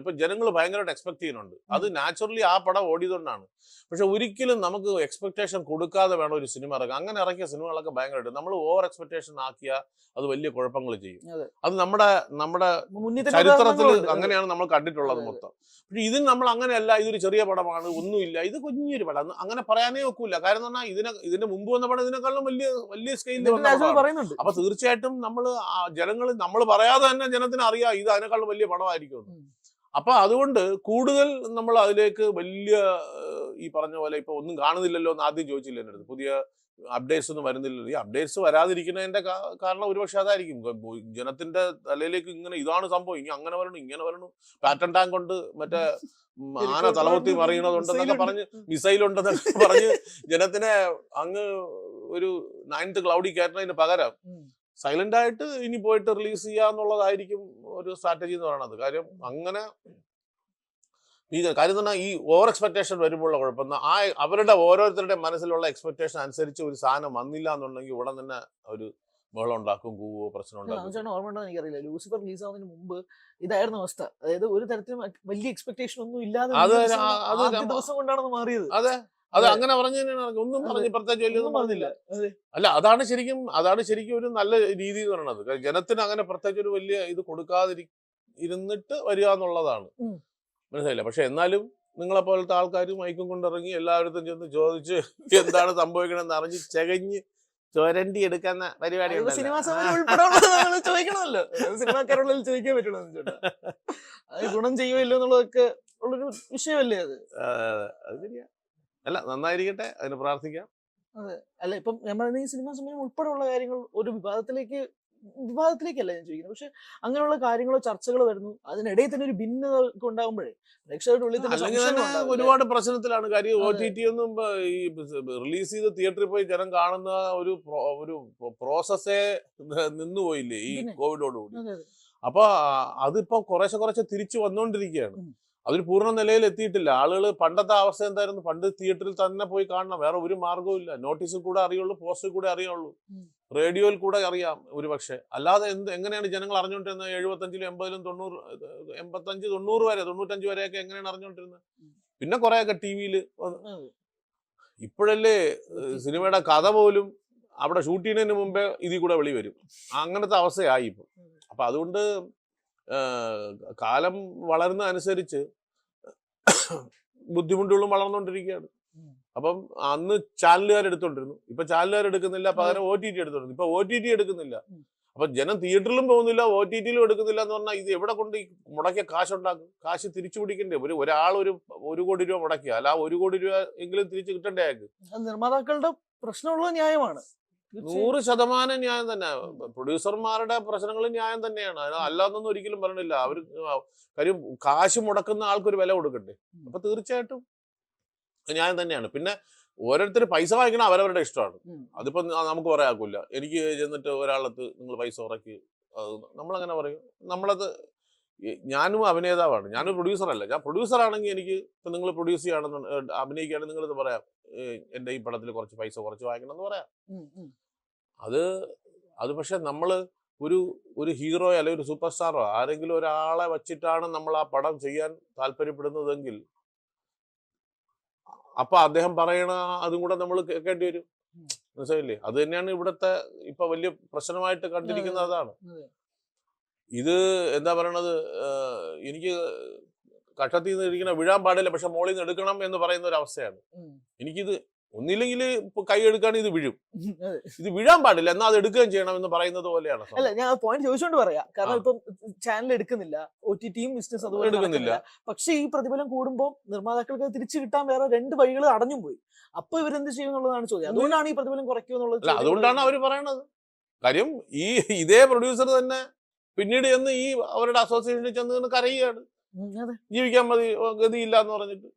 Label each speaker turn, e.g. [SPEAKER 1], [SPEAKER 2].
[SPEAKER 1] ഇപ്പൊ ജനങ്ങൾ ഭയങ്കരമായിട്ട് എക്സ്പെക്ട് ചെയ്യുന്നുണ്ട്. അത് നാച്ചുറലി ആ പടം ഓടിയതുകൊണ്ടാണ്. പക്ഷെ ഒരിക്കലും നമുക്ക് എക്സ്പെക്ടേഷൻ കൊടുക്കാതെ വേണം ഒരു സിനിമ ഇറങ്ങാൻ. അങ്ങനെ ഇറക്കിയ സിനിമകളൊക്കെ ഭയങ്കരമായിട്ട് നമ്മൾ ഓവർ എക്സ്പെക്ടേഷൻ ആക്കിയാൽ അത് വലിയ കുഴപ്പങ്ങൾ ചെയ്യും. അത് നമ്മുടെ ചരിത്രത്തിൽ അങ്ങനെയാണ് നമ്മൾ കണ്ടിട്ടുള്ളത് മൊത്തം. പക്ഷെ ഇതിന് നമ്മൾ അങ്ങനെയല്ല, ഇതൊരു ചെറിയ പടമാണ്, ഒന്നുമില്ല, ഇത് കുഞ്ഞൊരു പടം അങ്ങനെ പറയാനേ ഒക്കില്ല. കാരണം എന്ന് പറഞ്ഞാൽ ഇതിന്റെ മുമ്പ് വന്ന പടം ഇതിനേക്കാളും വലിയ സ്കെയിലിൽ വന്ന. അപ്പൊ തീർച്ചയായിട്ടും ജനങ്ങൾ നമ്മൾ പറയാതെ തന്നെ ജനത്തിന് അറിയാം ഇത് അതിനേക്കാളും വലിയ പടമായിരിക്കും. അപ്പൊ അതുകൊണ്ട് കൂടുതൽ നമ്മൾ അതിലേക്ക് വലിയ ഈ പറഞ്ഞ പോലെ ഇപ്പൊ ഒന്നും കാണുന്നില്ലല്ലോ എന്ന് ആദ്യം ചോദിച്ചില്ല എൻ്റെ അടുത്ത്. പുതിയ അപ്ഡേറ്റ്സ് ഒന്നും വരുന്നില്ലല്ലോ. ഈ അപ്ഡേറ്റ്സ് വരാതിരിക്കുന്നതിന്റെ കാരണം ഒരുപക്ഷെ അതായിരിക്കും. ജനത്തിന്റെ തലയിലേക്ക് ഇങ്ങനെ ഇതാണ് സംഭവം, ഇനി അങ്ങനെ വരണം ഇങ്ങനെ വരണം, പാറ്റൻ ടാങ്ക് കൊണ്ട് മറ്റേ ആന തലവത്തി മറിയണതുണ്ടെന്നൊക്കെ പറഞ്ഞ് മിസൈലുണ്ടെന്നൊക്കെ പറഞ്ഞ് ജനത്തിനെ അങ്ങ് ഒരു 9th ക്ലൗഡി കയറ്റുന്നതിന് പകരം സൈലന്റ് ആയിട്ട് ഇനി പോയിട്ട് റിലീസ് ചെയ്യാന്നുള്ളതായിരിക്കും ഒരു സ്ട്രാറ്റജി എന്ന് പറയുന്നത്. കാര്യം അങ്ങനെ കാര്യം തന്നെ ഈ ഓവർ എക്സ്പെക്ടേഷൻ വരുമ്പോഴുള്ള കുഴപ്പം അവരുടെ ഓരോരുത്തരുടെ മനസ്സിലുള്ള എക്സ്പെക്ടേഷൻ അനുസരിച്ച് ഒരു സാധനം വന്നില്ല എന്നുണ്ടെങ്കിൽ ഉടൻ തന്നെ ഒരു ബഹളം ഉണ്ടാക്കും, കൂവോ പ്രശ്നം ഉണ്ടാക്കും.
[SPEAKER 2] ഓർമ്മ ഉണ്ടോ എനിക്കറിയില്ല, ലൂസിഫർ റിലീസ് ആവുന്നതിന് മുമ്പ് ഇതായിരുന്നു അവസ്ഥ. അതായത് ഒരു തരത്തിലും വലിയ എക്സ്പെക്ടേഷൻ ഒന്നും ഇല്ലാതെ ദിവസം കൊണ്ടാണ് മാറിയത്.
[SPEAKER 1] അതെ, അത് അങ്ങനെ പറഞ്ഞു തന്നെയാണ്. ഒന്നും പറഞ്ഞ് പ്രത്യേകിച്ച് വലിയൊന്നും പറഞ്ഞില്ല. അല്ല, അതാണ് ശരിക്കും ഒരു നല്ല രീതി എന്ന് പറയുന്നത്. ജനത്തിന് അങ്ങനെ പ്രത്യേകിച്ച് ഒരു വലിയ ഇത് കൊടുക്കാതിരുന്നിട്ട് വരിക എന്നുള്ളതാണ്. മനസ്സിലായില്ല. പക്ഷെ എന്നാലും നിങ്ങളെ പോലത്തെ ആൾക്കാർ മൈക്കും കൊണ്ടിറങ്ങി എല്ലായിടത്തും ചെന്ന് ചോദിച്ച് എന്താണ് സംഭവിക്കണമെന്ന് അറിഞ്ഞ് ചകഞ്ഞ് ചൊരണ്ടി എടുക്കുന്ന പരിപാടി
[SPEAKER 2] ചോദിക്കണമല്ലോ, സിനിമാക്കാരുള്ളിൽ ചോദിക്കാൻ പറ്റുള്ളൂ. അത് ഗുണം ചെയ്യുമല്ലോ എന്നുള്ളതൊക്കെ ഉള്ളൊരു വിഷയമല്ലേ അത്.
[SPEAKER 1] അത് ശരിയാ. അല്ല, നന്നായിരിക്കട്ടെ, അതിന് പ്രാർത്ഥിക്കാം.
[SPEAKER 2] അതെ. അല്ല, ഇപ്പം ഞാൻ പറയുന്ന ഈ സിനിമാ സമയം ഉൾപ്പെടെയുള്ള കാര്യങ്ങൾ ഒരു വിവാദത്തിലേക്കല്ല ഞാൻ ചോദിക്കുന്നത്. പക്ഷെ അങ്ങനെയുള്ള കാര്യങ്ങളോ ചർച്ചകളോ വരുന്നു, അതിനിടയിൽ തന്നെ ഒരു ഭിന്നത ഉണ്ടാകുമ്പോഴേ പ്രേക്ഷകരുടെ ഉള്ളിൽ തന്നെ
[SPEAKER 1] ഒരുപാട് പ്രശ്നത്തിലാണ്. കാര്യം OTT ഒന്നും ഈ റിലീസ് ചെയ്ത് തിയേറ്ററിൽ പോയി ജനം കാണുന്ന ഒരു പ്രോസസ്സേ നിന്നുപോയില്ലേ ഈ കോവിഡോടുകൂടി. അപ്പൊ അതിപ്പോ കുറേശ്ശെ തിരിച്ചു വന്നുകൊണ്ടിരിക്കുകയാണ്. അതൊരു പൂർണ്ണ നിലയിൽ എത്തിയിട്ടില്ല. ആളുകൾ പണ്ടത്തെ അവസ്ഥ എന്തായിരുന്നു? പണ്ട് തിയേറ്ററിൽ തന്നെ പോയി കാണണം, വേറെ ഒരു മാർഗവും ഇല്ല. നോട്ടീസിൽ കൂടെ അറിയുള്ളൂ, പോസ്റ്റിൽ കൂടെ അറിയുള്ളൂ, റേഡിയോയിൽ കൂടെ അറിയാം ഒരു പക്ഷെ. അല്ലാതെ എങ്ങനെയാണ് ജനങ്ങൾ അറിഞ്ഞുകൊണ്ടിരുന്നത്? 75-ലും 80-ലും 85-90 വരെ 95 വരെയൊക്കെ എങ്ങനെയാണ് അറിഞ്ഞുകൊണ്ടിരുന്നത്? പിന്നെ കുറെയൊക്കെ TV-യിൽ. ഇപ്പോഴല്ലേ സിനിമയുടെ കഥ പോലും അവിടെ ഷൂട്ട് ചെയ്യുന്നതിന് മുമ്പേ ഇതിൽ കൂടെ വെളി വരും. അങ്ങനത്തെ അവസ്ഥയായി ഇപ്പം. അപ്പൊ അതുകൊണ്ട് കാലം വളരുന്ന അനുസരിച്ച് ബുദ്ധിമുട്ടുകളും വളർന്നുകൊണ്ടിരിക്കുകയാണ്. അപ്പം അന്ന് ചാനലുകാർ എടുത്തോണ്ടിരുന്നു, ഇപ്പൊ ചാനലുകാർ എടുക്കുന്നില്ല, പകരം OTT എടുത്തോണ്ടിരുന്നു. ഇപ്പൊ OTT എടുക്കുന്നില്ല. അപ്പൊ ജനം തിയേറ്ററിലും പോകുന്നില്ല, OTT-ലും എടുക്കുന്നില്ല എന്ന് പറഞ്ഞാൽ ഇത് എവിടെ കൊണ്ട് ഈ മുടക്കിയ കാശുണ്ടാക്കും? കാശ് തിരിച്ചു പിടിക്കണ്ടേ? ഒരാൾ 1 കോടി രൂപ മുടക്കിയ അല്ല 1 കോടി രൂപ എങ്കിലും തിരിച്ചു കിട്ടണ്ടേ അയാൾക്ക്?
[SPEAKER 2] നിർമ്മാതാക്കളുടെ പ്രശ്നമുള്ള ന്യായമാണ്,
[SPEAKER 1] 100% ന്യായം തന്നെ. പ്രൊഡ്യൂസർമാരുടെ പ്രശ്നങ്ങൾ ന്യായം തന്നെയാണ്, അല്ലാന്നൊന്നും ഒരിക്കലും പറയണില്ല. അവർ കാര്യം കാശ് മുടക്കുന്ന ആൾക്കൊരു വില കൊടുക്കണ്ടേ? അപ്പൊ തീർച്ചയായിട്ടും ന്യായം തന്നെയാണ്. പിന്നെ ഓരോരുത്തർ പൈസ വാങ്ങിക്കണം അവരവരുടെ ഇഷ്ടമാണ്. അതിപ്പോ നമുക്ക് പറയാക്കൂല. എനിക്ക് ചെന്നിട്ട് ഒരാളത്ത് നിങ്ങൾ പൈസ ഉറക്കി, നമ്മളങ്ങനെ പറയും. നമ്മളത് ഞാനും അഭിനേതാവാണ്, ഞാനൊരു പ്രൊഡ്യൂസറല്ല. ഞാൻ പ്രൊഡ്യൂസർ ആണെങ്കിൽ എനിക്ക് ഇപ്പൊ നിങ്ങൾ പ്രൊഡ്യൂസ് ചെയ്യണമെന്ന് അഭിനയിക്കുകയാണെങ്കിൽ നിങ്ങളിത് പറയാം, എന്റെ ഈ പടത്തിൽ കുറച്ച് പൈസ കുറച്ച് വാങ്ങിക്കണം എന്ന് പറയാം. അത് പക്ഷെ നമ്മള് ഒരു ഹീറോയോ അല്ലെങ്കിൽ ഒരു സൂപ്പർ സ്റ്റാറോ ആരെങ്കിലും ഒരാളെ വച്ചിട്ടാണ് നമ്മൾ ആ പടം ചെയ്യാൻ താല്പര്യപ്പെടുന്നതെങ്കിൽ അപ്പൊ അദ്ദേഹം പറയണ അതും കൂടെ നമ്മൾ കേൾക്കേണ്ടി വരും. മനസ്സിലായില്ലേ? അത് തന്നെയാണ് ഇവിടുത്തെ ഇപ്പൊ വലിയ പ്രശ്നമായിട്ട് കണ്ടിരിക്കുന്നത്. അതാണ് ഇത്. എന്താ പറയണത്, എനിക്ക് കഷത്തിൽ നിന്ന് ഇരിക്കണ വീഴാൻ പാടില്ല, പക്ഷെ മോളിൽ നിന്ന് എടുക്കണം എന്ന് പറയുന്ന ഒരു അവസ്ഥയാണ്. എനിക്കിത് ഒന്നില്ലെങ്കിൽ ഇപ്പൊ കൈ എടുക്കാൻ ഇത് വീഴും, ഇത് വീഴാൻ പാടില്ല, എന്നാൽ അത് എടുക്കുകയും ചെയ്യണം എന്ന് പറയുന്നത് പോലെയാണ്.
[SPEAKER 2] അല്ല, ഞാൻ പോയിന്റ് ചോദിച്ചോണ്ട് പറയാം. കാരണം ഇപ്പം ചാനൽ എടുക്കുന്നില്ല, OTT-യും ബിസിനസ് അതുപോലെ എടുക്കുന്നില്ല. പക്ഷെ ഈ പ്രതിഫലം കൂടുമ്പോൾ നിർമ്മാതാക്കൾക്ക് തിരിച്ചു കിട്ടാൻ വേറെ 2 വഴികൾ അടഞ്ഞും പോയി. അപ്പൊ ഇവരെന്ത് ചെയ്യും എന്നുള്ളതാണ് ചോദ്യം. അതുകൊണ്ടാണ് ഈ പ്രതിഫലം കുറയ്ക്കുമെന്നുള്ളത്.
[SPEAKER 1] അതുകൊണ്ടാണ് അവർ പറയണത്. കാര്യം ഇതേ പ്രൊഡ്യൂസർ തന്നെ പിന്നീട് ചെന്ന് ഈ അവരുടെ അസോസിയേഷനിൽ ചെന്ന് കരയുകയാണ്, ജീവിക്കാൻ മതി ഗതിയില്ല എന്ന് പറഞ്ഞിട്ട്.